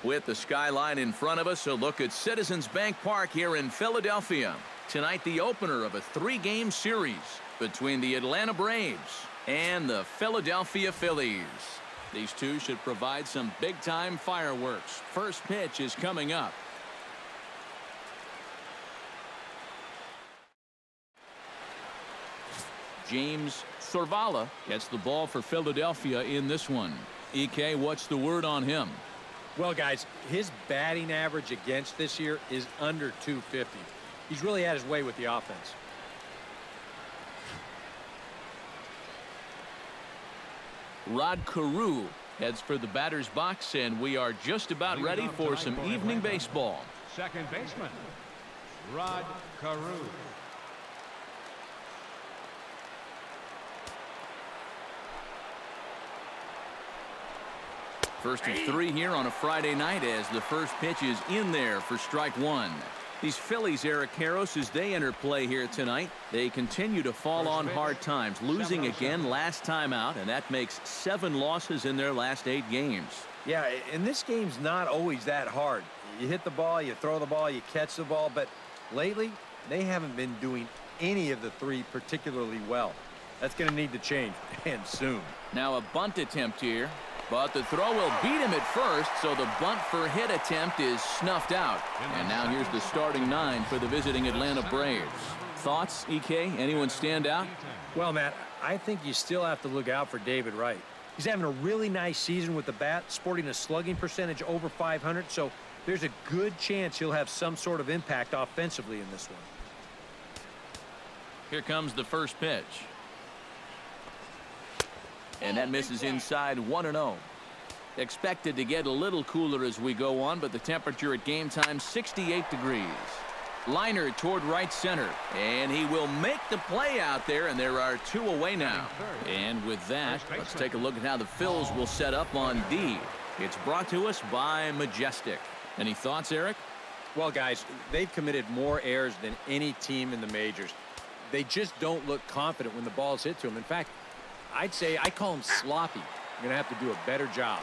With the skyline in front of us, a look at Citizens Bank Park here in Philadelphia. Tonight, the opener of a 3-game series between the Atlanta Braves and the Philadelphia Phillies. These two should provide some big-time fireworks. First pitch is coming up. James Cervalla gets the ball for Philadelphia in this one. EK, what's the word on him? Well, guys, his batting average against this year is under 250. He's really had his way with the offense. Rod Carew heads for the batter's box, and we are just about ready for some evening baseball. Second baseman, Rod Carew. First of 3 here on a Friday night as the first pitch is in there for strike 1. These Phillies, Eric Karros, as they enter play here tonight, they continue to fall on hard times, losing again last time out, and that makes 7 losses in their last 8 games. Yeah, and this game's not always that hard. You hit the ball, you throw the ball, you catch the ball, but lately they haven't been doing any of the 3 particularly well. That's going to need to change, and soon. Now a bunt attempt here, but the throw will beat him at first, so the bunt for hit attempt is snuffed out. And now here's the starting 9 for the visiting Atlanta Braves. Thoughts, EK? Anyone stand out? Well, Matt, I think you still have to look out for David Wright. He's having a really nice season with the bat, sporting a slugging percentage over 500, so there's a good chance he'll have some sort of impact offensively in this one. Here comes the first pitch. And that misses inside 1-0. Expected to get a little cooler as we go on, but the temperature at game time 68 degrees. Liner toward right center, and he will make the play out there, and there are 2 away now. And with that, let's take a look at how the Phils will set up on D. It's brought to us by Majestic. Any thoughts, Eric? Well, guys, they've committed more errors than any team in the majors. They just don't look confident when the ball's hit to them. In fact, I'd say I call him sloppy. You're going to have to do a better job.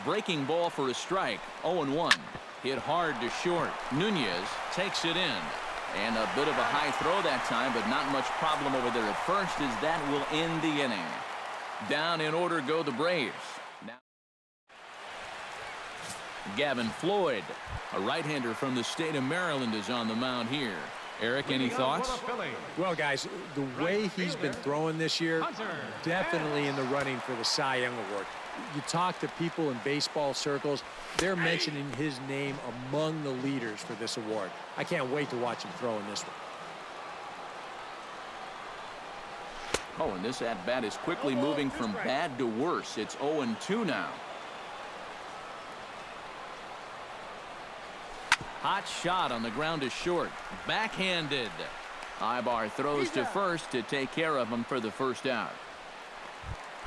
Breaking ball for a strike. 0-1. Hit hard to short. Nunez takes it in. And a bit of a high throw that time, but not much problem over there at first, as that will end the inning. Down in order go the Braves. Now Gavin Floyd, a right-hander from the state of Maryland, is on the mound here. Eric, any thoughts? Well, guys, the way he's been throwing this year, definitely in the running for the Cy Young Award. You talk to people in baseball circles, they're mentioning his name among the leaders for this award. I can't wait to watch him throw in this one. Oh, and this at-bat is quickly moving from bad to worse. It's 0-2 now. Hot shot on the ground to short. Backhanded. Ibar throws to first to take care of him for the first out.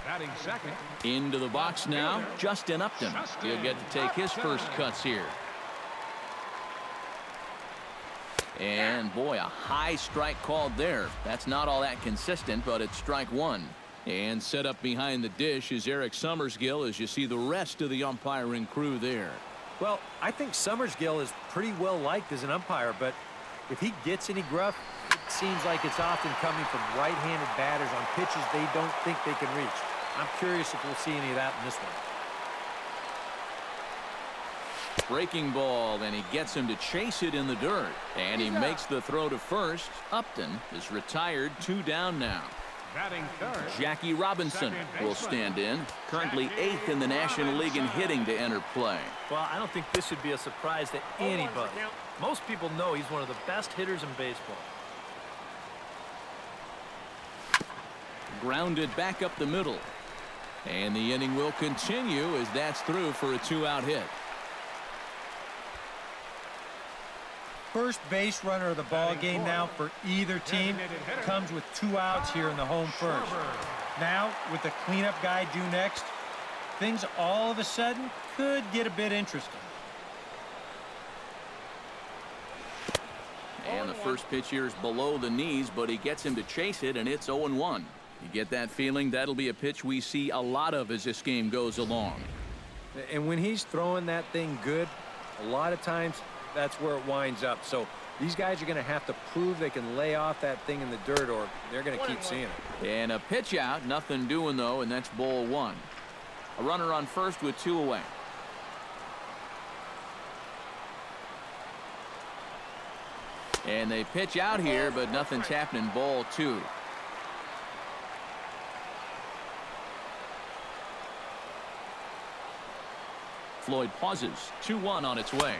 Batting second. Into the box now, Justin Upton. He'll get to take his first cuts here. And boy, a high strike called there. That's not all that consistent, but it's strike 1. And set up behind the dish is Eric Summersgill as you see the rest of the umpiring crew there. Well, I think Summersgill is pretty well liked as an umpire, but if he gets any gruff, it seems like it's often coming from right-handed batters on pitches they don't think they can reach. I'm curious if we'll see any of that in this one. Breaking ball, and he gets him to chase it in the dirt. And he makes the throw to first. Upton is retired, 2 down now. Batting third. Jackie Robinson will stand in. Currently 8th in the National League in hitting to enter play. Well, I don't think this should be a surprise to anybody. Most people know he's one of the best hitters in baseball. Grounded back up the middle. And the inning will continue as that's through for a 2-out hit. First base runner of the ball game now for either team comes with 2 outs here in the home first. Now, with the cleanup guy due next, things all of a sudden could get a bit interesting. And the first pitch here is below the knees, but he gets him to chase it, and it's 0-1. You get that feeling that'll be a pitch we see a lot of as this game goes along. And when he's throwing that thing good, a lot of times that's where it winds up. So these guys are going to have to prove they can lay off that thing in the dirt, or they're going to keep seeing it. And a pitch out, nothing doing though, and that's ball one. A runner on first with 2 away. And they pitch out here, but nothing's happening. Ball 2. Floyd pauses. 2-1 on its way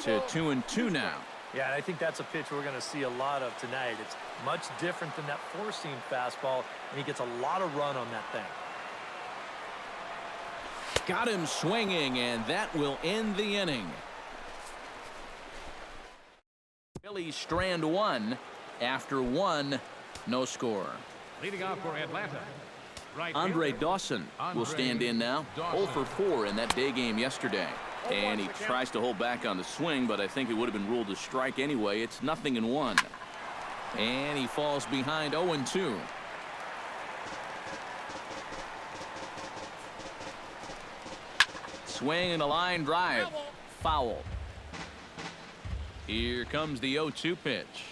to 2-2 now. Yeah, and I think that's a pitch we're going to see a lot of tonight. It's much different than that four-seam fastball, and he gets a lot of run on that thing. Got him swinging, and that will end the inning. Phillies strand 1 after 1, no score. Leading off for Atlanta. Right Andre fielder. Dawson will stand in now. 0 for 4 in that day game yesterday. And he tries to hold back on the swing, but I think it would have been ruled a strike anyway. It's 0-1. And he falls behind 0-2. Swing and a line drive. Foul. Here comes the 0-2 pitch.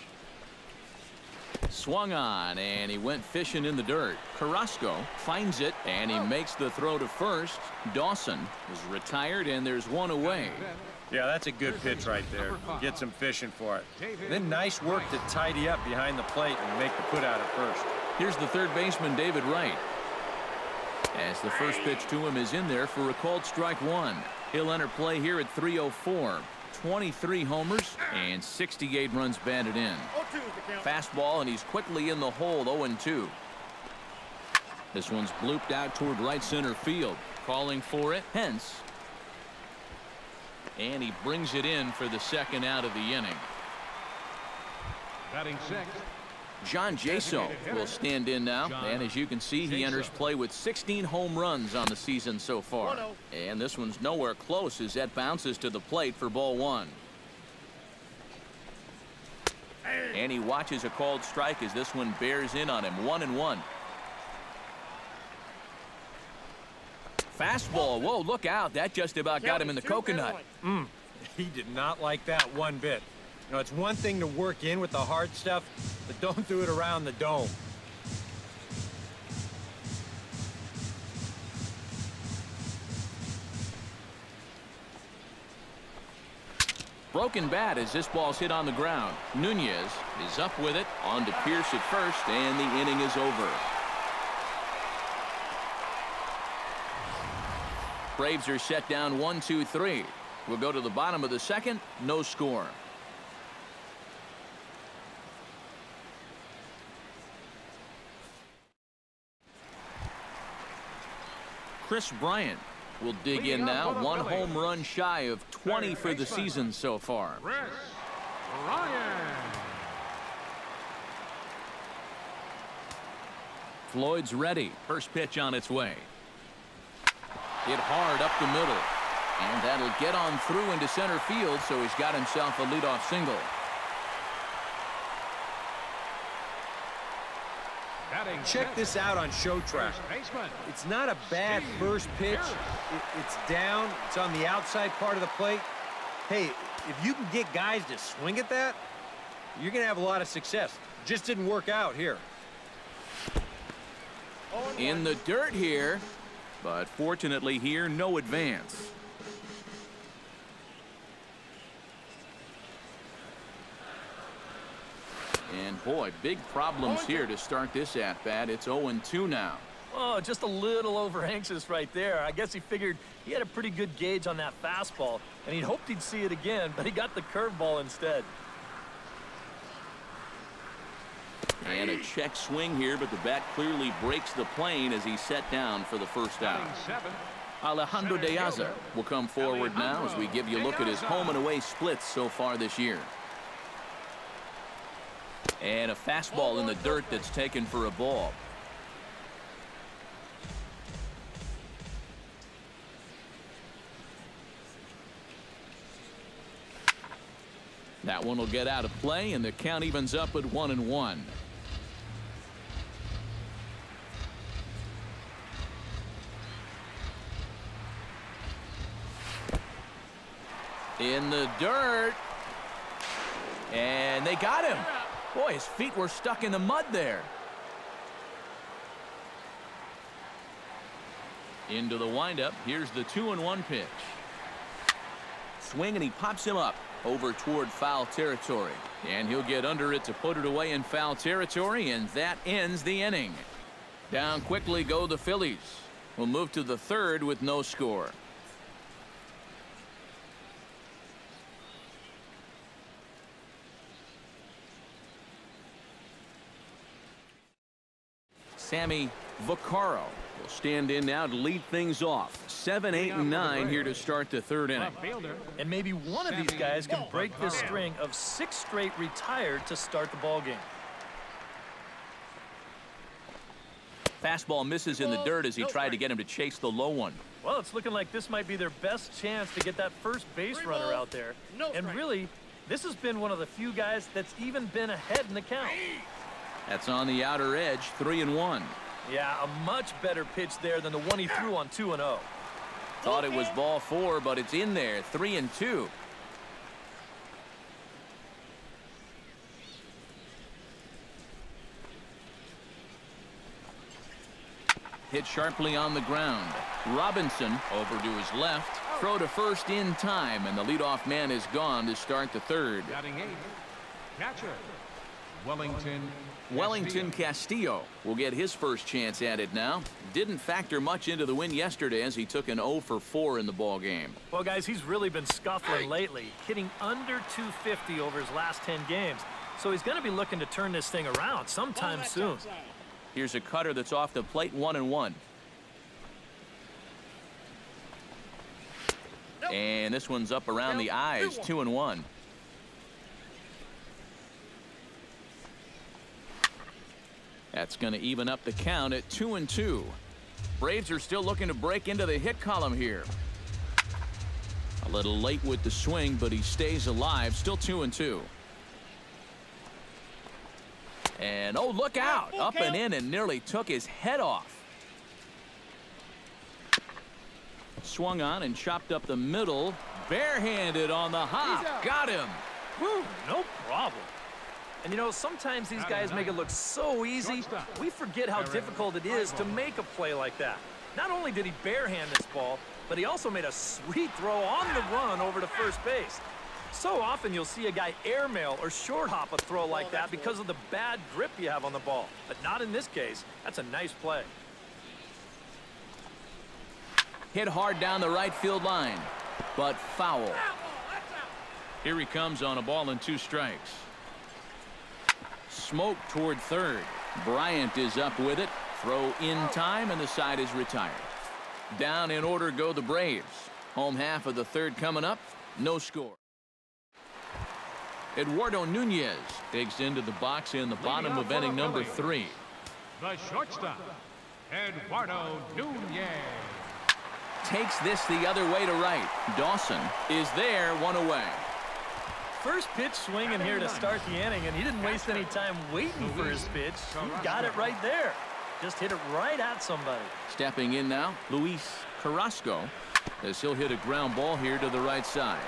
Swung on, and he went fishing in the dirt. Carrasco finds it, and he makes the throw to first. Dawson is retired, and there's 1 away. Yeah, that's a good pitch right there. Gets him fishing for it. And then nice work to tidy up behind the plate and make the put out at first. Here's the third baseman, David Wright. As the first pitch to him is in there for a called strike 1. He'll enter play here at 3:04. 23 homers and 68 runs batted in. Fastball, and he's quickly in the hole. 0-2. This one's blooped out toward right center field. Calling for it, Hence. And he brings it in for the second out of the inning. Batting sixth. John Jaso will stand in now, and as you can see, he enters play with 16 home runs on the season so far. And this one's nowhere close as that bounces to the plate for ball 1. And he watches a called strike as this one bears in on him. 1-1. Fastball. Whoa, look out. That just about got him in the coconut. He did not like that one bit. You know, it's one thing to work in with the hard stuff, but don't do it around the dome. Broken bat as this ball's hit on the ground. Nunez is up with it. On to Pierce at first, and the inning is over. Braves are set down 1-2-3. We'll go to the bottom of the second. No score. Chris Bryant will dig in now. 1 home run shy of 20 for the season so far. Chris Bryant. Floyd's ready. First pitch on its way. Hit hard up the middle. And that'll get on through into center field, so he's got himself a leadoff single. Check this out on Show Track. It's not a bad first pitch. It's down. It's on the outside part of the plate. Hey, if you can get guys to swing at that, you're going to have a lot of success. Just didn't work out here. In the dirt here, but fortunately here, no advance. And boy, big problems here to start this at-bat. It's 0-2 now. Oh, just a little over anxious right there. I guess he figured he had a pretty good gauge on that fastball, and he'd hoped he'd see it again, but he got the curveball instead. And a check swing here, but the bat clearly breaks the plane as he's set down for the first out. Alejandro De Aza will come forward now as we give you a look at his home and away splits so far this year. And a fastball in the dirt that's taken for a ball. That one will get out of play, and the count evens up at 1-1. In the dirt. And they got him. Boy, his feet were stuck in the mud there. Into the windup. Here's the 2-1 pitch. Swing, and he pops him up over toward foul territory. And he'll get under it to put it away in foul territory, and that ends the inning. Down quickly go the Phillies. We'll move to the third with no score. Sammy Vaccaro will stand in now to lead things off. 7, 8, and 9 here to start the third inning. And maybe one of these guys can break this string of 6 straight retired to start the ball game. Fastball misses in the dirt as he tried to get him to chase the low one. Well, it's looking like this might be their best chance to get that first base runner out there. And really, this has been one of the few guys that's even been ahead in the count. That's on the outer edge, 3-1. Yeah, a much better pitch there than the one he threw on 2-0. Thought it was ball 4, but it's in there, 3-2. Hit sharply on the ground. Robinson over to his left. Throw to first in time, and the leadoff man is gone to start the third. Batting 8th, catcher, Wellington Castillo will get his first chance at it now. Didn't factor much into the win yesterday as he took an 0 for 4 in the ball game. Well, guys, he's really been scuffling lately, hitting under 250 over his last 10 games. So he's going to be looking to turn this thing around sometime soon. Here's a cutter that's off the plate, 1-1. And this one's up around the eyes, 2-1. That's going to even up the count at 2-2. Braves are still looking to break into the hit column here. A little late with the swing, but he stays alive. Still 2-2. And oh, look out! Up and in and nearly took his head off. Swung on and chopped up the middle. Barehanded on the hop. Got him. Woo, no problem. And you know, sometimes these guys make it look so easy, we forget how difficult it is to make a play like that. Not only did he barehand this ball, but he also made a sweet throw on the run over to first base. So often you'll see a guy airmail or short hop a throw like that because of the bad grip you have on the ball. But not in this case. That's a nice play. Hit hard down the right field line, but foul. Here he comes on a ball and 2 strikes. Smoke toward third. Bryant is up with it. Throw in time, and the side is retired. Down in order go the Braves. Home half of the third coming up. No score. Eduardo Nunez digs into the box in the bottom of inning number 3. the shortstop, Eduardo Nunez. Takes this the other way to right. Dawson is there, 1 away. First pitch swinging here to start the inning, and he didn't waste any time waiting for his pitch. He got it right there. Just hit it right at somebody. Stepping in now, Luis Carrasco, as he'll hit a ground ball here to the right side.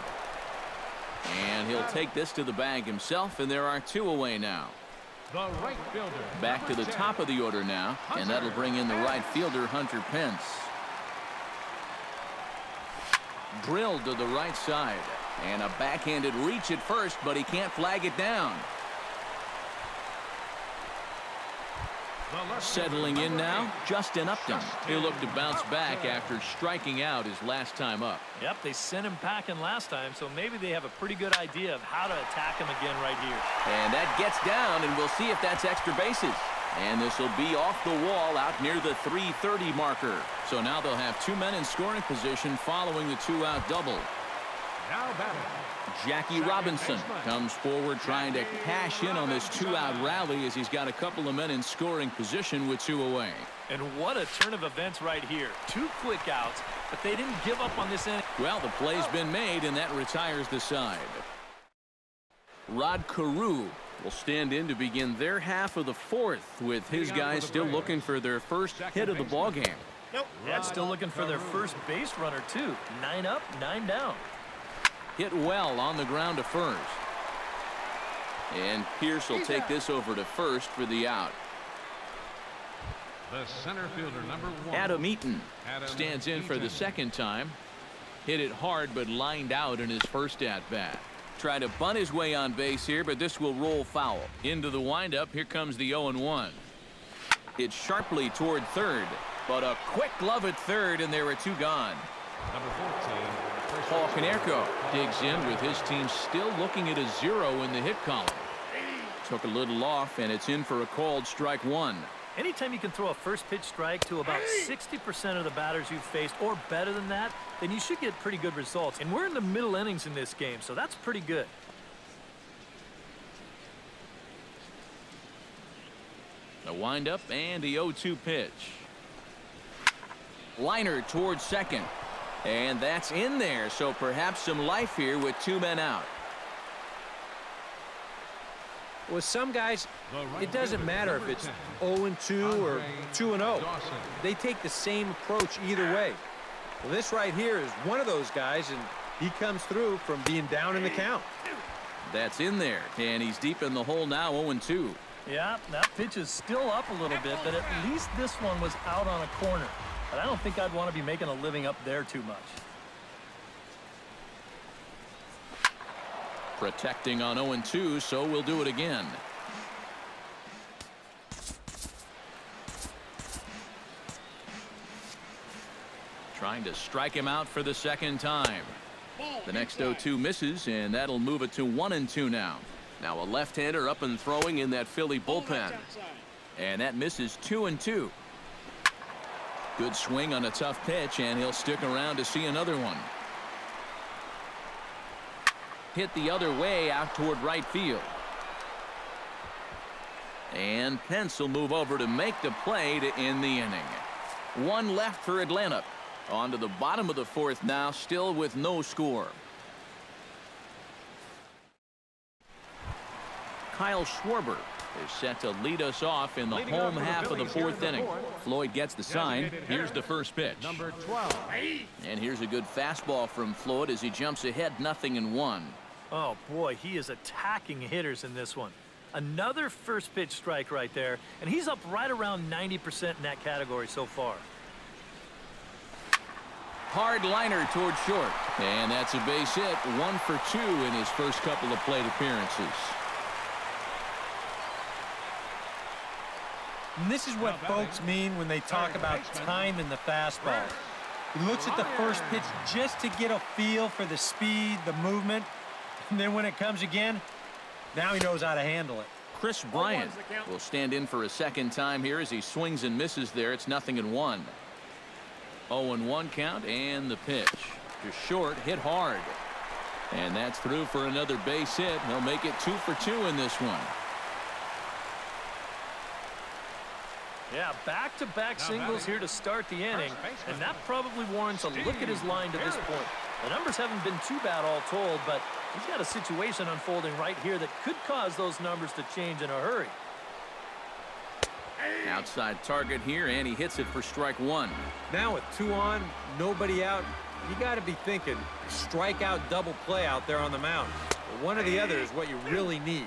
And he'll take this to the bag himself, and there are 2 away now. The right fielder. Back to the top of the order now, and that'll bring in the right fielder, Hunter Pence. Drilled to the right side, and a backhanded reach at first, but he can't flag it down. Settling in now, Justin Upton. He'll look to bounce back after striking out his last time up. Yep, they sent him packing last time, so maybe they have a pretty good idea of how to attack him again right here. And that gets down, and we'll see if that's extra bases. And this will be off the wall out near the 330 marker. So now they'll have 2 men in scoring position following the 2-out double. Now batting, Jackie Robinson comes forward trying to cash in on this 2-out rally as he's got a couple of men in scoring position with 2 away. And what a turn of events right here. 2 quick outs, but they didn't give up on this inning. Well, the play's been made, and that retires the side. Rod Carew will stand in to begin their half of the 4th, with his guys still looking for their first hit of the ballgame. Yeah, still looking for their first base runner, too. 9 up, 9 down. Hit well on the ground to first. And Pierce will take this over to first for the out. The center fielder, number 1. Adam Eaton stands in for the second time. Hit it hard but lined out in his first at-bat. Try to bunt his way on base here, but this will roll foul. Into the windup, here comes the 0-1. It's sharply toward third, but a quick glove at third, and there are 2 gone. Number 14. Paul Konerko digs in with his team still looking at a 0 in the hit column. Took a little off, and it's in for a called strike 1. Anytime you can throw a first pitch strike to about 60% of the batters you've faced or better than that, then you should get pretty good results. And we're in the middle innings in this game, so that's pretty good. The windup and the 0-2 pitch. Liner towards second. And that's in there, so perhaps some life here with 2 men out. With some guys, it doesn't matter if it's 0-2 or 2-0. They take the same approach either way. Well, this right here is one of those guys, and he comes through from being down in the count. That's in there, and he's deep in the hole now, 0-2. Yeah, that pitch is still up a little bit, but at least this one was out on a corner. But I don't think I'd want to be making a living up there too much. Protecting on 0-2, so we'll do it again. Trying to strike him out for the second time. The next 0-2 misses, and that'll move it to 1-2 now. Now a left-hander up and throwing in that Philly bullpen. And that misses 2-2. Good swing on a tough pitch, and he'll stick around to see another one. Hit the other way out toward right field. And Pence will move over to make the play to end the inning. 1 left for Atlanta. On to the bottom of the 4th now, still with no score. Kyle Schwarber is set to lead us off in the home half of the 4th inning. Floyd gets the sign. Here's the first pitch. Number 12. And here's a good fastball from Floyd as he jumps ahead 0-1. Oh, boy, he is attacking hitters in this one. Another first pitch strike right there, and he's up right around 90% in that category so far. Hard liner toward short. And that's a base hit. 1 for 2 in his first couple of plate appearances. And this is what folks mean when they talk about time in the fastball. He looks at the first pitch just to get a feel for the speed, the movement, and then when it comes again, now he knows how to handle it. Chris Bryant will stand in for a second time here as he swings and misses there. It's 0-1. 0-1 count, and the pitch to short, hit hard. And that's through for another base hit. He'll make it 2 for 2 in this one. Yeah, back-to-back singles here to start the inning, and that probably warrants a look at his line to this point. The numbers haven't been too bad all told, but he's got a situation unfolding right here that could cause those numbers to change in a hurry. Outside target here, and he hits it for strike 1. Now with 2 on, nobody out, you got to be thinking strikeout double play out there on the mound. One or the other is what you really need.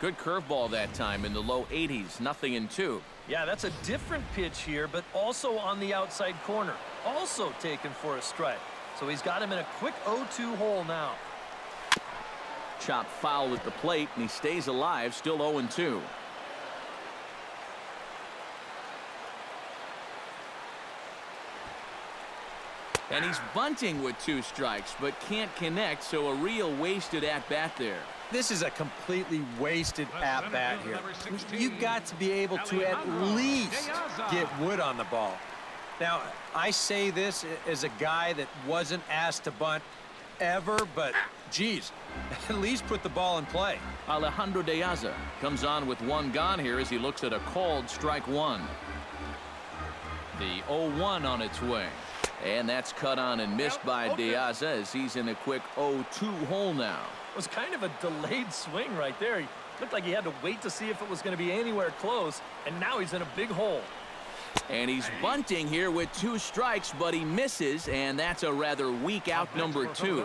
Good curveball that time in the low 80s, 0-2. Yeah, that's a different pitch here, but also on the outside corner. Also taken for a strike. So he's got him in a quick 0-2 hole now. Chopped foul at the plate, and he stays alive, still 0-2. And he's bunting with 2 strikes, but can't connect, so a real wasted at-bat there. This is a completely wasted at-bat here. You've got to be able to at least get wood on the ball. Now, I say this as a guy that wasn't asked to bunt ever, but, geez, at least put the ball in play. Alejandro De Aza comes on with 1 gone here as he looks at a called strike 1. The 0-1 on its way. And that's cut on and missed by De Aza as he's in a quick 0-2 hole now. It was kind of a delayed swing right there. He looked like he had to wait to see if it was going to be anywhere close, and now he's in a big hole. And he's bunting here with 2 strikes, but he misses, and that's a rather weak out number 2.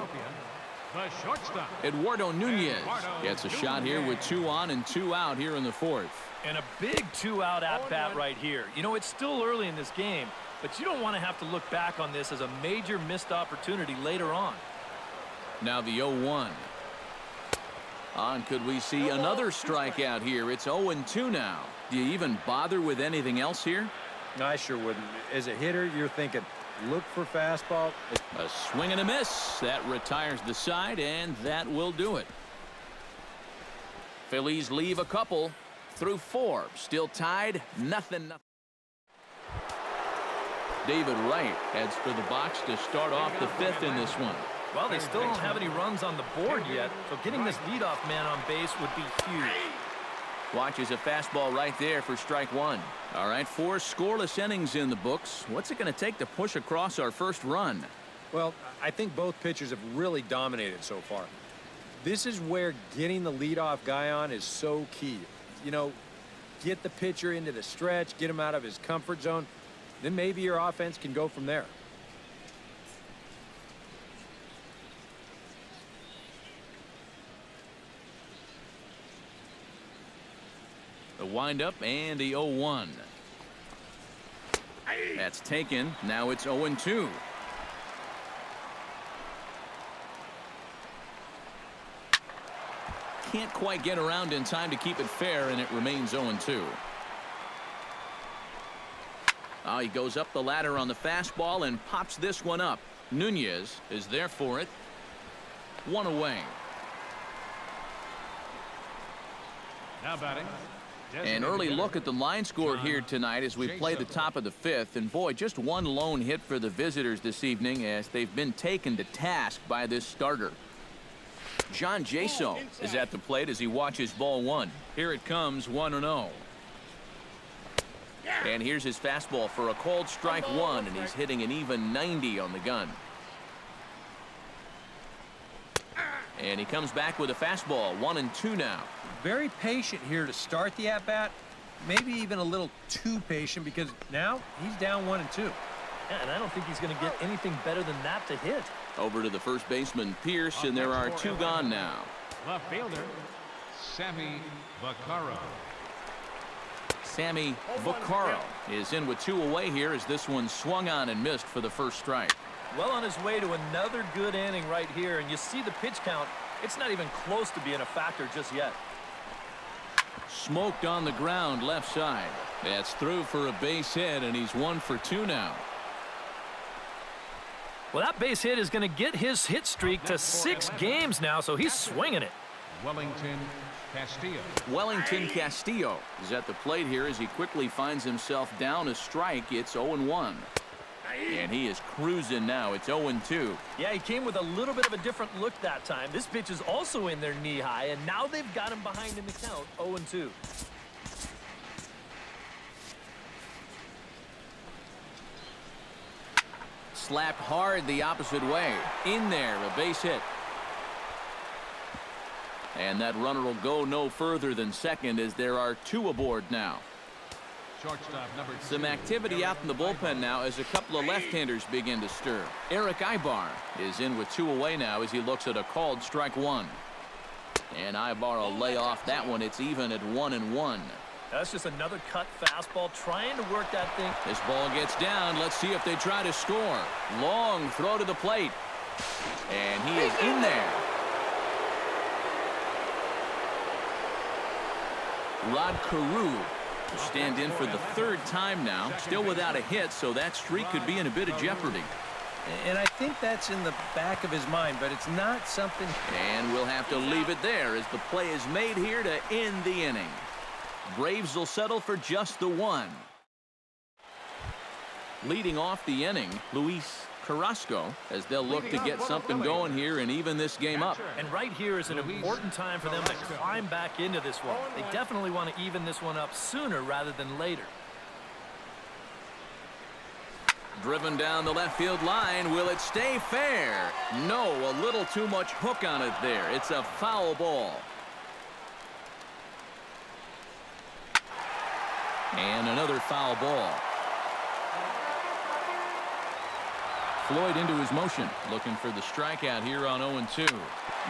The shortstop. Eduardo Nunez gets a shot here with 2 on and 2 out here in the 4th. And a big 2-out at-bat right here. You know, it's still early in this game, but you don't want to have to look back on this as a major missed opportunity later on. Now the 0-1. Could we see another strikeout here? It's 0-2 now. Do you even bother with anything else here? I sure wouldn't. As a hitter, you're thinking, look for fastball. A swing and a miss. That retires the side, and that will do it. Phillies leave a couple through 4. Still tied, nothing. David Wright heads for the box to start off the 5th in this one. Well, they still don't have any runs on the board yet, so getting this leadoff man on base would be huge. Watches a fastball right there for strike 1. All right, 4 scoreless innings in the books. What's it going to take to push across our first run? Well, I think both pitchers have really dominated so far. This is where getting the leadoff guy on is so key. You know, get the pitcher into the stretch, get him out of his comfort zone, then maybe your offense can go from there. The windup and the 0-1. That's taken. Now it's 0-2. Can't quite get around in time to keep it fair, and it remains 0-2. He goes up the ladder on the fastball and pops this one up. Nunez is there for it. 1 away. Now batting. An early look at the line score here tonight as we play the top of the 5th. And boy, just one lone hit for the visitors this evening as they've been taken to task by this starter. John Jaso is at the plate as he watches ball 1. Here it comes, 1-0. And here's his fastball for a called strike 1, and he's hitting an even 90 on the gun. And he comes back with a fastball, 1-2 now. Very patient here to start the at-bat. Maybe even a little too patient because now he's down 1-2. Yeah, and I don't think he's going to get anything better than that to hit. Over to the first baseman, Pierce, and there are 2 gone now. Left fielder, Sammy Vaccaro. Sammy Vaccaro is in with 2 away here as this one swung on and missed for the first strike. Well on his way to another good inning right here, and you see the pitch count. It's not even close to being a factor just yet. Smoked on the ground left side. That's through for a base hit, and he's 1 for 2 now. Well, that base hit is going to get his hit streak to 6 games now, so he's swinging it. Wellington Castillo. Wellington Castillo is at the plate here as he quickly finds himself down a strike. It's 0-1. And he is cruising now. It's 0-2. Yeah, he came with a little bit of a different look that time. This pitch is also in their knee high, and now they've got him behind in the count, 0-2. Slapped hard the opposite way. In there, a base hit. And that runner will go no further than second as there are 2 aboard now. Shortstop number 2. Some activity out in the bullpen now as a couple of left-handers begin to stir. Eric Ibar is in with 2 away now as he looks at a called strike 1. And Ibar will lay off that one. It's even at 1-1. That's just another cut fastball trying to work that thing. This ball gets down. Let's see if they try to score. Long throw to the plate. And he is in there. Rod Carew will stand in for the 3rd time now. Still without a hit, so that streak could be in a bit of jeopardy. And I think that's in the back of his mind, but it's not something. And we'll have to leave it there as the play is made here to end the inning. Braves will settle for just the 1. Leading off the inning, Luis Carrasco, as they'll look to get something going here and even this game up. And right here is an important time for them to climb back into this one. They definitely want to even this one up sooner rather than later. Driven down the left field line. Will it stay fair? No, a little too much hook on it there. It's a foul ball. And another foul ball. Floyd into his motion, looking for the strikeout here on 0-2.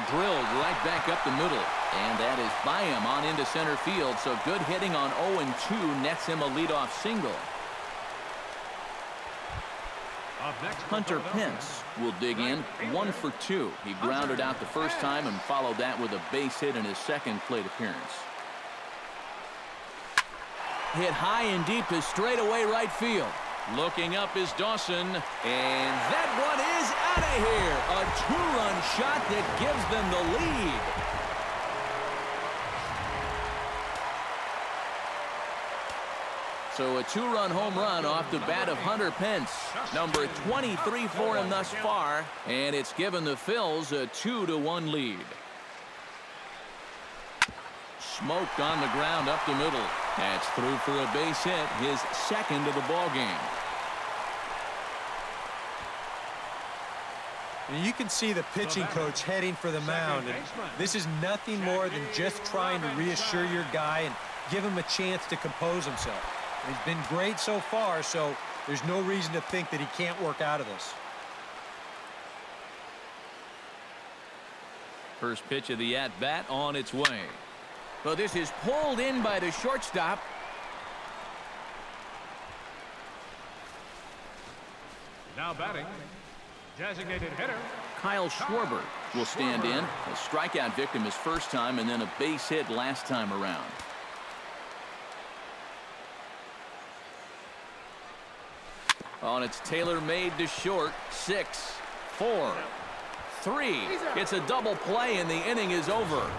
Drilled right back up the middle, and that is by him on into center field. So good hitting on 0-2 nets him a leadoff single. Hunter Pence will dig in 1 for 2. He grounded out the first time and followed that with a base hit in his second plate appearance. Hit high and deep to straightaway right field. Looking up is Dawson, and that one is out of here. A 2-run shot that gives them the lead. So a 2-run home run off the bat of Hunter Pence. Number 23 for him thus far, and it's given the Phils a 2-1 lead. Smoked on the ground up the middle. That's through for a base hit, his second of the ball game. And you can see the pitching coach heading for the mound. And this is nothing more than just trying to reassure your guy and give him a chance to compose himself. And he's been great so far, so there's no reason to think that he can't work out of this. First pitch of the at-bat on its way. Well, this is pulled in by the shortstop. Now batting, designated hitter Kyle Schwarber will stand in. A strikeout victim his first time and then a base hit last time around. On its tailor-made to short. 6, 4, 3. It's a double play and the inning is over.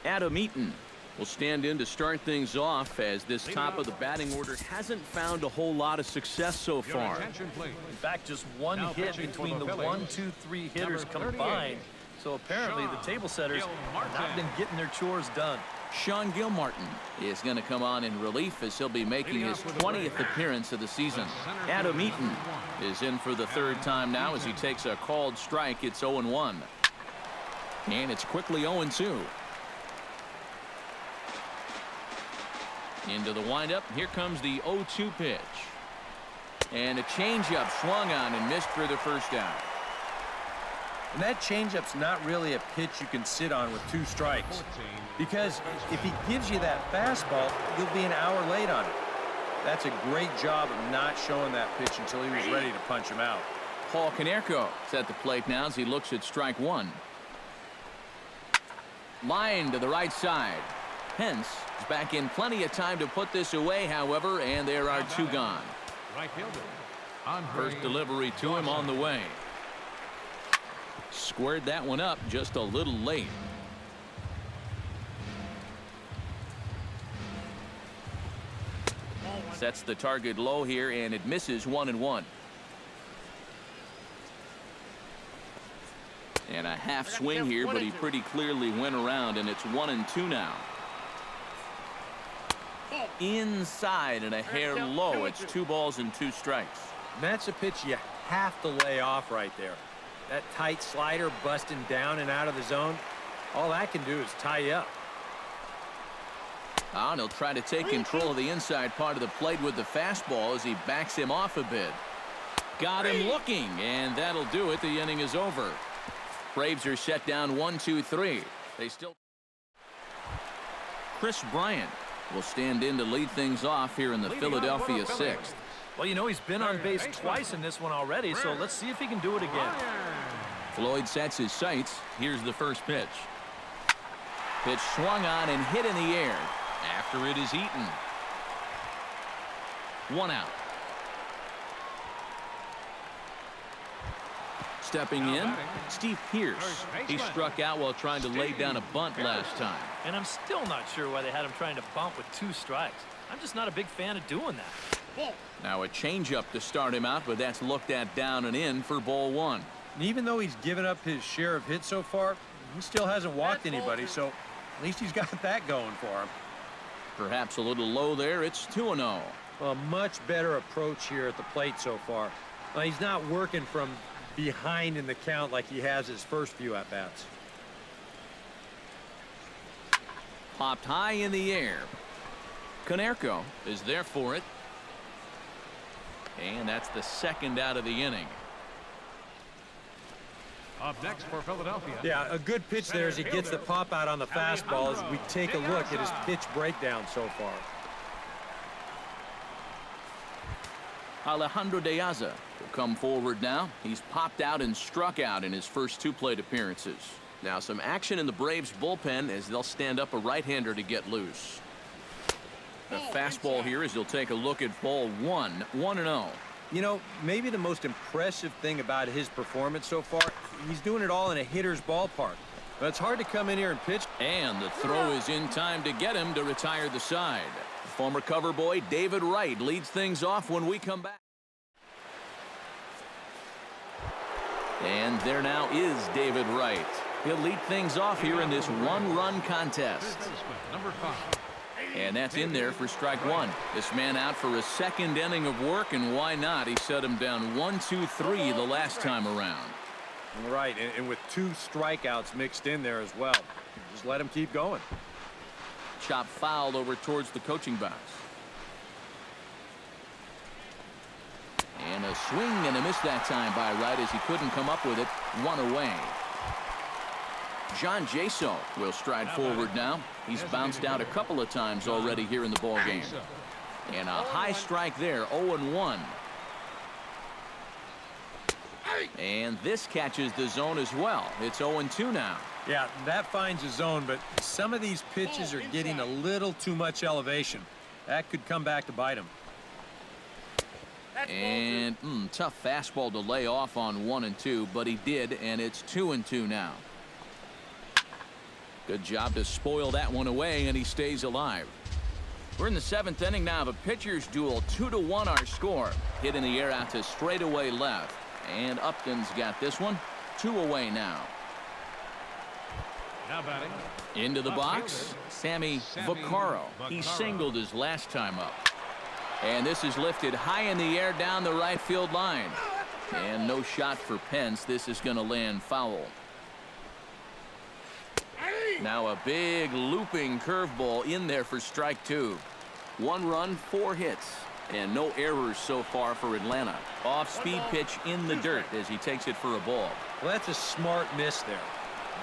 Adam Eaton will stand in to start things off as this top of the batting order hasn't found a whole lot of success so far. In fact, just one hit between the 1, 2, 3 hitters combined. So apparently the table setters have not been getting their chores done. Sean Gilmartin is going to come on in relief as he'll be making his 20th appearance of the season. Adam Eaton is in for the third time now as he takes a called strike. It's 0-1. And it's quickly 0-2. Into the windup. Here comes the 0-2 pitch. And a changeup swung on and missed for the first out. And that changeup's not really a pitch you can sit on with 2 strikes. Because if he gives you that fastball, you'll be an hour late on it. That's a great job of not showing that pitch until he was ready to punch him out. Paul Konerko is at the plate now as he looks at strike 1. Line to the right side. Pence is back in plenty of time to put this away, however, and there are 2 gone. right fielder. First delivery to him on the way. Squared that one up just a little late. Sets the target low here, and it misses 1-1. And a half swing here, but he pretty clearly went around, and it's 1-2 now. Inside and a hair low. It's 2 balls and 2 strikes. And that's a pitch you have to lay off right there. That tight slider busting down and out of the zone, all that can do is tie you up. And he'll try to take control of the inside part of the plate with the fastball as he backs him off a bit. Got him looking, and that'll do it. The inning is over. Braves are set down 1-2-3. They still. Chris Bryant will stand in to lead things off here in the Philadelphia 6th. Well, you know, he's been on base twice in this one already, so let's see if he can do it again. Floyd sets his sights. Here's the first pitch. Pitch swung on and hit in the air. After it is eaten. 1 out. Stepping in, Steve Pearce. He struck out while trying to lay down a bunt last time. And I'm still not sure why they had him trying to bunt with 2 strikes. I'm just not a big fan of doing that. Now a changeup to start him out, but that's looked at down and in for ball 1. And even though he's given up his share of hits so far, he still hasn't walked anybody, so at least he's got that going for him. Perhaps a little low there. It's 2-0. A much better approach here at the plate so far. Well, he's not working from behind in the count like he has his first few at-bats. Popped high in the air. Konerko is there for it. And that's the second out of the inning. Up next for Philadelphia. Yeah, a good pitch there as he gets the pop out on the fastball as we take a look at his pitch breakdown so far. Alejandro De Aza will come forward now. He's popped out and struck out in his first 2 plate appearances. Now some action in the Braves bullpen as they'll stand up a right-hander to get loose. The fastball here as he'll take a look at ball 1, 1-0. You know, maybe the most impressive thing about his performance so far, he's doing it all in a hitter's ballpark. But it's hard to come in here and pitch. And the throw is in time to get him to retire the side. Former cover boy David Wright leads things off when we come back. And there now is David Wright. He'll lead things off here in this 1-run contest. Number 5. And that's in there for strike 1. This man out for a second inning of work, and why not? He set him down 1-2-3 the last time around. Right, and with 2 strikeouts mixed in there as well. Just let him keep going. Chop fouled over towards the coaching box. And a swing and a miss that time by Wright as he couldn't come up with it. 1 away. John Jaso will stride forward now. He's bounced out a couple of times already here in the ball game. And a high strike there, 0-1. And this catches the zone as well. It's 0-2 now. Yeah, that finds a zone, but some of these pitches are getting a little too much elevation. That could come back to bite him. And tough fastball to lay off on 1 and 2, but he did, and it's 2 and 2 now. Good job to spoil that one away, and he stays alive. We're in the 7th inning now of a pitcher's duel. 2-1 our score. Hit in the air out to straightaway left. And Upton's got this one. 2 away now. Now batting. Into the box, Sammy Vaccaro. He singled his last time up. And this is lifted high in the air down the right field line. And no shot for Pence. This is going to land foul. Now a big looping curveball in there for strike 2. 1 run, 4 hits, and no errors so far for Atlanta. Off-speed pitch in the dirt as he takes it for a ball. Well, that's a smart miss there.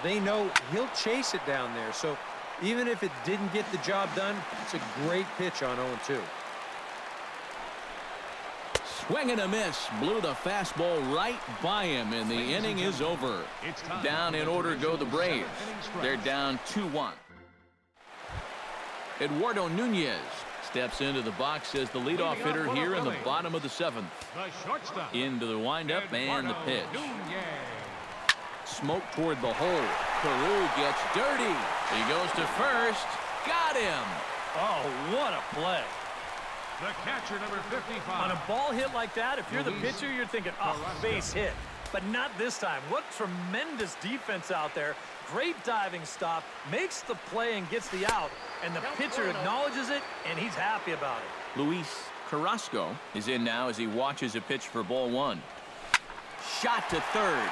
They know he'll chase it down there, so even if it didn't get the job done, it's a great pitch on 0-2. Swing and a miss. Blew the fastball right by him, and the inning is over. Down in order go the Braves. They're down 2-1. Eduardo Nunez steps into the box as the leadoff hitter here in the bottom of the 7th. Into the windup and the pitch. Smoke toward the hole. Carew gets dirty. He goes to first. Got him. Oh, what a play. The catcher, number 55. On a ball hit like that, if you're the pitcher, you're thinking, oh, base hit. But not this time. What tremendous defense out there. Great diving stop, makes the play and gets the out, and the pitcher acknowledges it, and he's happy about it. Luis Carrasco is in now as he watches a pitch for ball 1. Shot to third.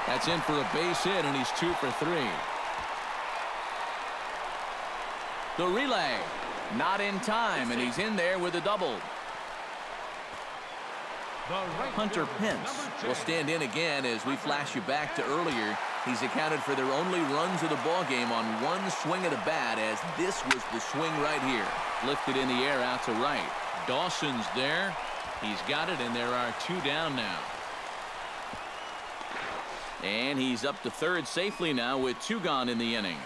That's in for a base hit, and he's 2 for 3. The relay. Not in time, and he's in there with a double. Hunter Pence will stand in again as we flash you back to earlier. He's accounted for their only runs of the ball game on 1 swing of the bat, as this was the swing right here. Lifted in the air out to right. Dawson's there. He's got it, and there are 2 down now. And he's up to third safely now with 2 gone in the inning.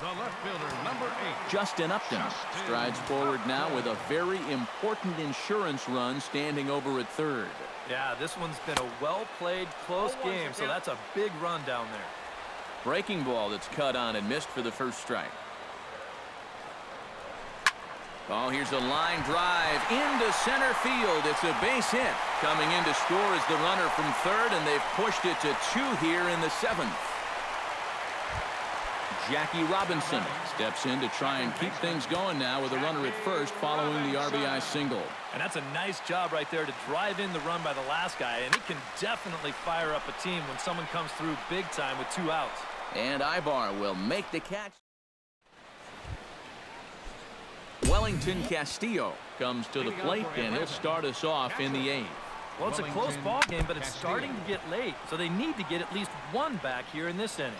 The left fielder, number 8. Justin Upton strides forward now with a very important insurance run standing over at third. Yeah, this one's been a well-played, close game, so that's a big run down there. Breaking ball that's cut on and missed for the first strike. Oh, here's a line drive into center field. It's a base hit. Coming in to score is the runner from third, and they've pushed it to 2 here in the 7th. Jackie Robinson steps in to try and keep things going now with a runner at first following the RBI single. And that's a nice job right there to drive in the run by the last guy, and it can definitely fire up a team when someone comes through big time with 2 outs. And Ibar will make the catch. Wellington Castillo comes to the plate, and he'll start us off in the 8th. Well, it's a close ball game, but it's starting to get late, so they need to get at least one back here in this inning.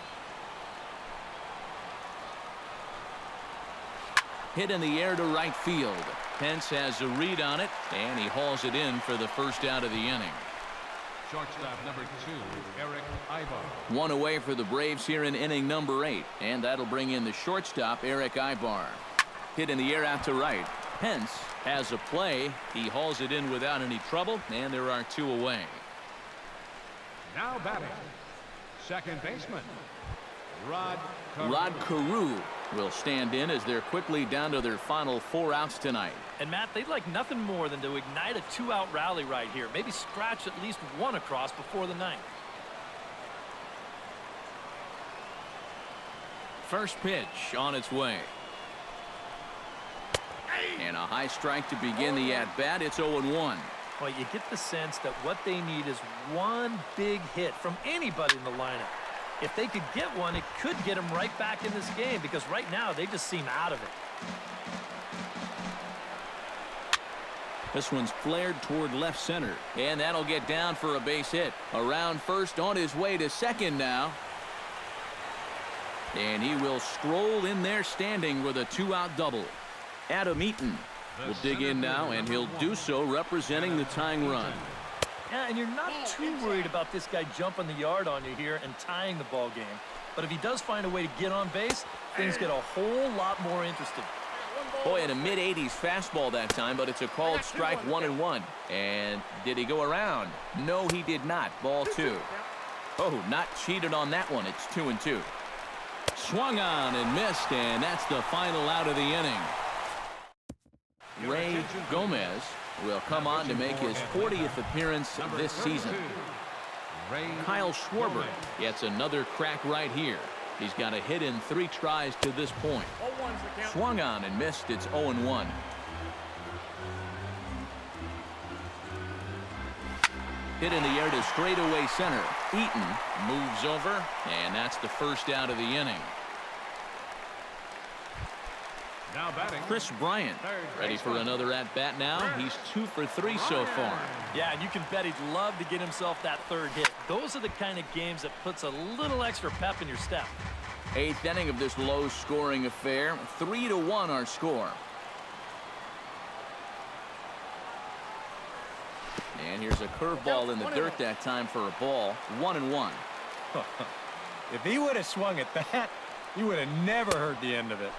Hit in the air to right field. Pence has a read on it, and he hauls it in for the first out of the inning. Shortstop number 2, Eric Ibar. One away for the Braves here in inning number 8, and that'll bring in the shortstop, Eric Ibar. Hit in the air out to right. Pence has a play. He hauls it in without any trouble, and there are 2 away. Now batting, second baseman, Rod Carew will stand in as they're quickly down to their final 4 outs tonight. And Matt, they'd like nothing more than to ignite a 2-out rally right here. Maybe scratch at least one across before the 9th. First pitch on its way. And a high strike to begin the at-bat. It's 0-1. Well, you get the sense that what they need is one big hit from anybody in the lineup. If they could get one, it could get them right back in this game, because right now they just seem out of it. This one's flared toward left center, and that'll get down for a base hit. Around first, on his way to second now. And he will stroll in there standing with a 2-out double. Adam Eaton will dig in now, and he'll do so representing the tying run. Yeah, and you're not too worried about this guy jumping the yard on you here and tying the ball game. But if he does find a way to get on base, things get a whole lot more interesting. Boy, at a mid-80s fastball that time, but it's a called strike, 1-1. And did he go around? No, he did not. Ball 2. Oh, not cheated on that one. It's 2-2. Swung on and missed, and that's the final out of the inning. Ray Gomez will come on to make his 40th appearance this season. Kyle Schwarber gets another crack right here. He's got a hit in 3 tries to this point. Swung on and missed. It's 0-1. Hit in the air to straightaway center. Eaton moves over, and that's the first out of the inning. Now batting, Chris Bryant ready for another at-bat now. He's 2 for 3 so far. Yeah, and you can bet he'd love to get himself that 3rd hit. Those are the kind of games that puts a little extra pep in your step. 8th inning of this low-scoring affair. 3-1 our score. And here's a curveball in the dirt that time for a ball. 1-1. If he would have swung at that, you would have never heard the end of it.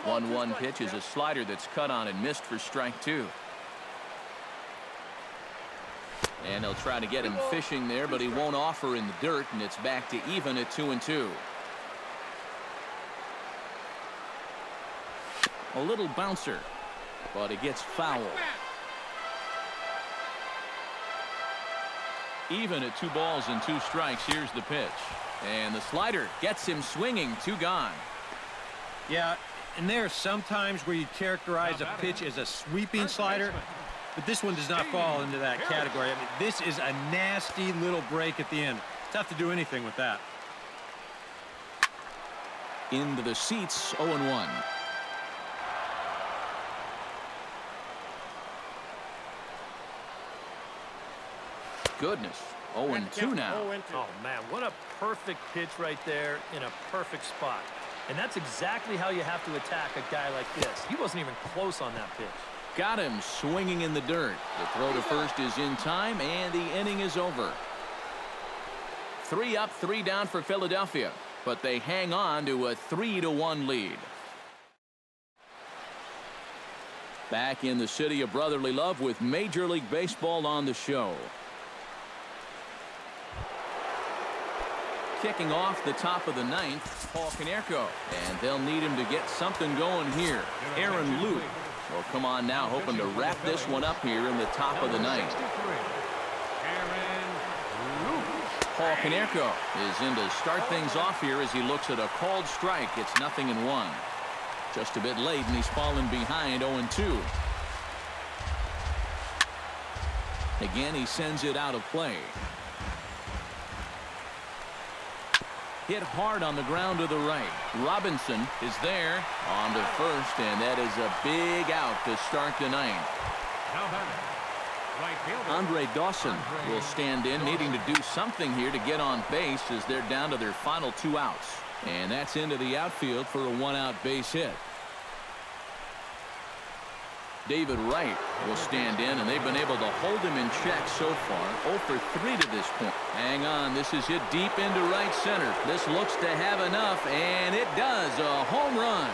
1-1 pitch is a slider that's cut on and missed for strike 2. And they'll try to get him fishing there, but he won't offer in the dirt, and it's back to even at 2-2. A little bouncer, but it gets foul. Even at 2 balls and 2 strikes. Here's the pitch, and the slider gets him swinging. 2 gone. Yeah, and there are some times where you characterize a pitch as a sweeping slider, but this one does not fall into that category. I mean, this is a nasty little break at the end. Tough to do anything with that. Into the seats. 0-1. Goodness. 0-2 now. Oh, man, what a perfect pitch right there in a perfect spot. And that's exactly how you have to attack a guy like this. He wasn't even close on that pitch. Got him swinging in the dirt. The throw to first is in time, and the inning is over. 3 up, 3 down for Philadelphia, but they hang on to a 3-1 lead. Back in the city of brotherly love with Major League Baseball on the show. Kicking off the top of the 9th, Paul Konerko, and they'll need him to get something going here. Aaron Luke will come on now, hoping to wrap this one up here in the top of the 9th. Paul Konerko is in to start things off here as he looks at a called strike. It's 0-1. Just a bit late, and he's fallen behind 0-2. Again, he sends it out of play. Hit hard on the ground to the right. Robinson is there on to first, and that is a big out to start the ninth. Now batting, right fielder Andre Dawson will stand in, needing to do something here to get on base as they're down to their final 2 outs. And that's into the outfield for a 1-out base hit. David Wright will stand in, and they've been able to hold him in check so far. 0 for 3 to this point. Hang on, this is hit deep into right center. This looks to have enough, and it does. A home run.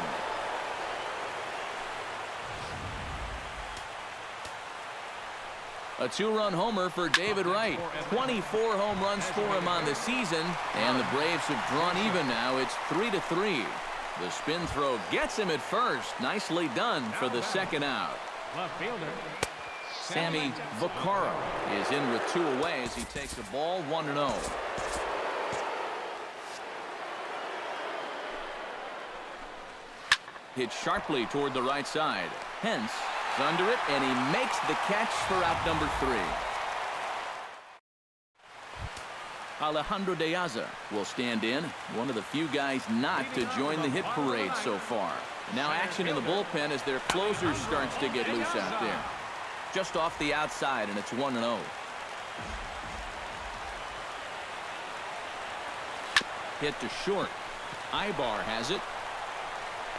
A 2-run homer for David Wright. 24 home runs for him on the season, and the Braves have drawn even now. It's 3-3. The spin throw gets him at first. Nicely done for the second out. left fielder Sammy Vaccaro is in with 2 away as he takes the ball 1-0. Hit sharply toward the right side. Hence is under it, and he makes the catch for out number 3. Alejandro De Aza will stand in, one of the few guys not to join the hit parade so far. Now action in the bullpen as their closer starts to get loose out there. Just off the outside, and it's 1-0. Hit to short. Ibar has it.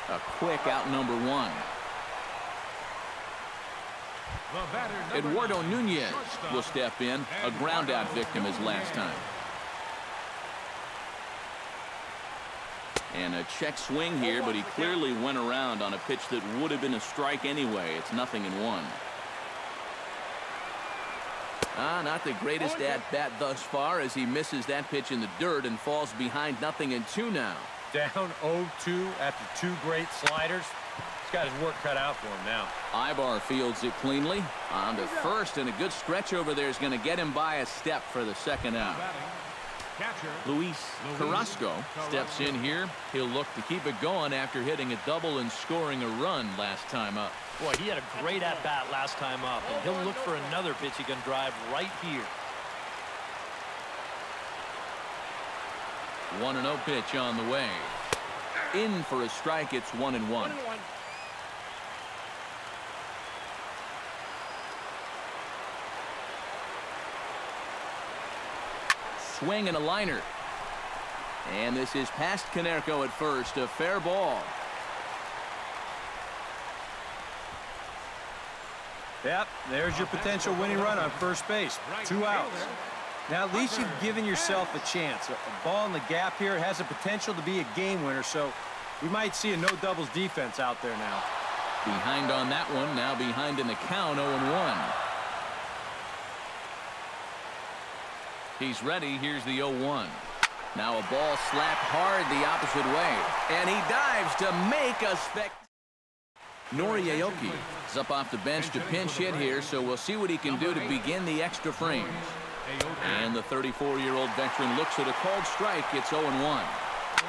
A quick out number 1. Eduardo Nunez will step in, a ground out victim as last time. And a check swing here, but he clearly went around on a pitch that would have been a strike anyway. It's 0-1. Not the greatest at-bat thus far as he misses that pitch in the dirt and falls behind 0-2 now. Down 0-2 after 2 great sliders. He's got his work cut out for him now. Ibar fields it cleanly. On to first, and a good stretch over there is going to get him by a step for the second out. Luis Carrasco steps in here. He'll look to keep it going after hitting a double and scoring a run last time up. Boy, he had a great at-bat last time up, and he'll look for another pitch he can drive right here. 1-0 pitch on the way. In for a strike. It's 1-1. Swing and a liner. And this is past Canerco at first. A fair ball. Yep, there's your potential winning run on first base. 2 outs. Now, at least you've given yourself a chance. A ball in the gap here has the potential to be a game winner, so we might see a no-doubles defense out there now. Behind on that one. Now behind in the count. 0-1. He's ready. Here's the 0-1. Now a ball slapped hard the opposite way. And he dives to make a Nori Aoki is up off the bench to pinch hit here, so we'll see what he can do to begin the extra frames. And the 34-year-old veteran looks at a called strike. It's 0-1.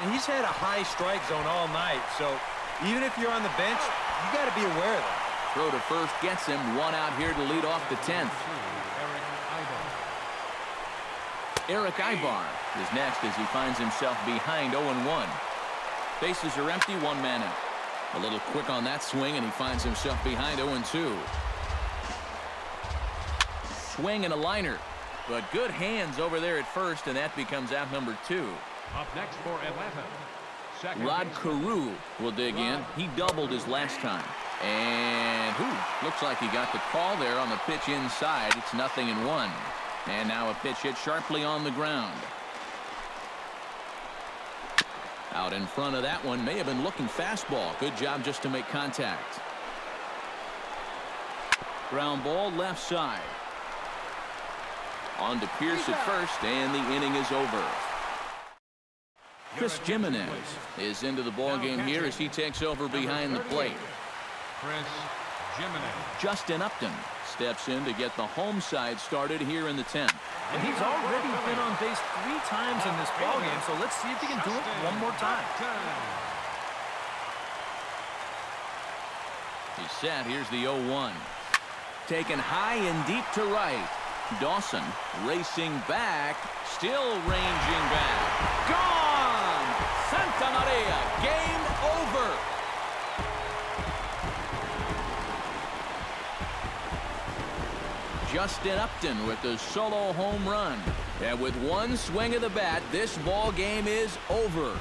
And he's had a high strike zone all night, so even if you're on the bench, you got to be aware of that. Throw to first gets him. 1 out here to lead off the 10th. Eric Ibar is next as he finds himself behind 0-1. Bases are empty. 1 man out. A little quick on that swing, and he finds himself behind 0-2. Swing and a liner. But good hands over there at first, and that becomes out number 2. Up next for Atlanta, Rod Carew will dig in. He doubled his last time. And looks like he got the call there on the pitch inside. It's 0-1. And now a pitch hit sharply on the ground. Out in front of that one, may have been looking fastball. Good job just to make contact. Ground ball left side. On to Pierce at first, and the inning is over. Chris Jimenez is into the ballgame here as he takes over behind the plate. Chris Jimenez. Justin Upton steps in to get the home side started here in the 10th. And he's already been on base 3 times in this ballgame, so let's see if he can do it one more time. He's set. Here's the 0-1. Taken high and deep to right. Dawson racing back, still ranging back. Gone! Game over. Justin Upton with the solo home run. And with one swing of the bat, this ball game is over.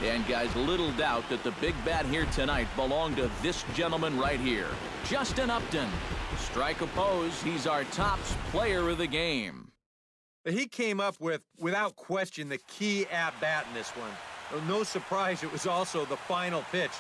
And guys, little doubt that the big bat here tonight belonged to this gentleman right here, Justin Upton. Strike opposed, he's our top player of the game. He came up with, without question, the key at-bat in this one. No surprise, it was also the final pitch.